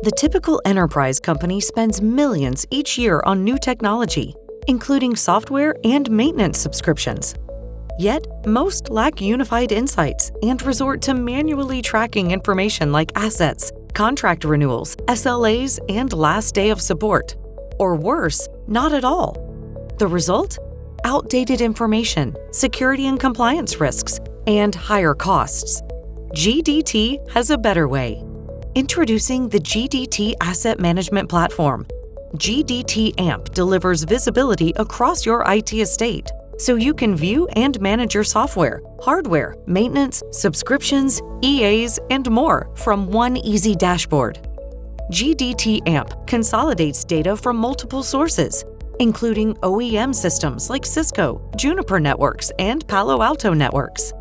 The typical enterprise company spends millions each year on new technology, including software and maintenance subscriptions. Yet, most lack unified insights and resort to manually tracking information like assets, contract renewals, SLAs, and last day of support. Or worse, not at all. The result? Outdated information, security and compliance risks, and higher costs. GDT has a better way. Introducing the GDT Asset Management Platform. GDTamp delivers visibility across your IT estate, so you can view and manage your software, hardware, maintenance, subscriptions, EAs, and more from one easy dashboard. GDTamp consolidates data from multiple sources, including OEM systems like Cisco, Juniper Networks, and Palo Alto Networks.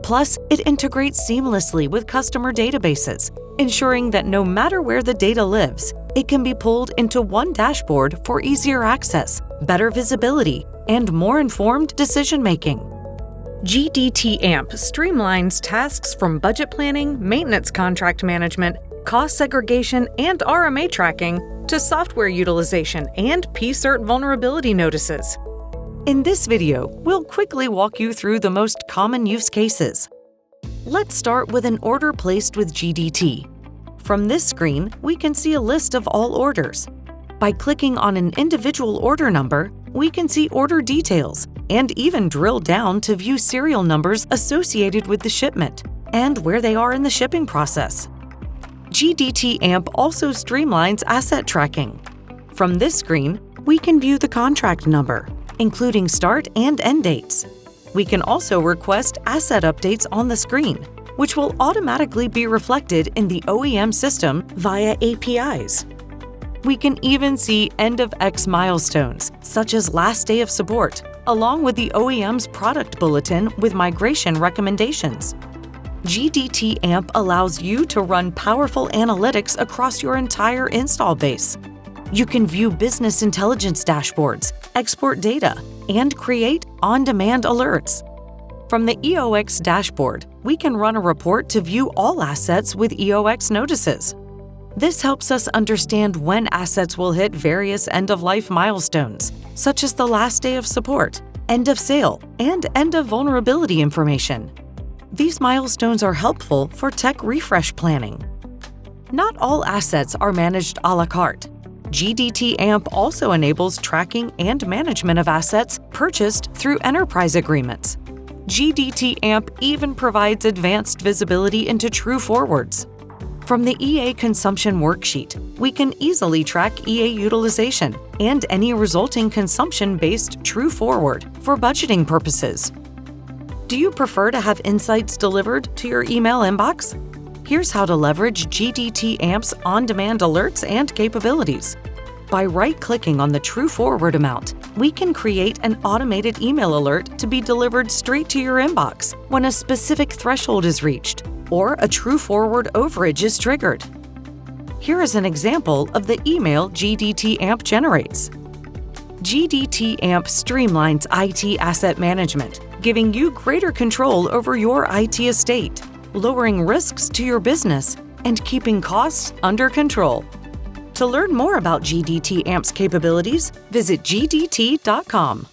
Plus, it integrates seamlessly with customer databases, ensuring that no matter where the data lives, it can be pulled into one dashboard for easier access, better visibility, and more informed decision-making. GDTamp streamlines tasks from budget planning, maintenance contract management, cost segregation, and RMA tracking to software utilization and pcert vulnerability notices. In this video, we'll quickly walk you through the most common use cases. Let's start with an order placed with GDT. From this screen, we can see a list of all orders. By clicking on an individual order number, we can see order details and even drill down to view serial numbers associated with the shipment and where they are in the shipping process. GDTamp also streamlines asset tracking. From this screen, we can view the contract number, including start and end dates. We can also request asset updates on the screen, which will automatically be reflected in the OEM system via APIs. We can even see end-of-X milestones, such as last day of support, along with the OEM's product bulletin with migration recommendations. GDTamp allows you to run powerful analytics across your entire install base. You can view business intelligence dashboards, export data, and create on-demand alerts. From the EOX dashboard, we can run a report to view all assets with EOX notices. This helps us understand when assets will hit various end-of-life milestones, such as the last day of support, end of sale, and end of vulnerability information. These milestones are helpful for tech refresh planning. Not all assets are managed à la carte. GDTamp also enables tracking and management of assets purchased through enterprise agreements. GDTamp even provides advanced visibility into true forwards. From the EA consumption worksheet, we can easily track EA utilization and any resulting consumption-based true forward for budgeting purposes. Do you prefer to have insights delivered to your email inbox? Here's how to leverage GDTamp's on-demand alerts and capabilities. By right-clicking on the true forward amount, we can create an automated email alert to be delivered straight to your inbox when a specific threshold is reached or a true forward overage is triggered. Here is an example of the email GDTamp generates. GDTamp streamlines IT asset management, giving you greater control over your IT estate, lowering risks to your business, and keeping costs under control. To learn more about GDTamp's capabilities, visit gdt.com.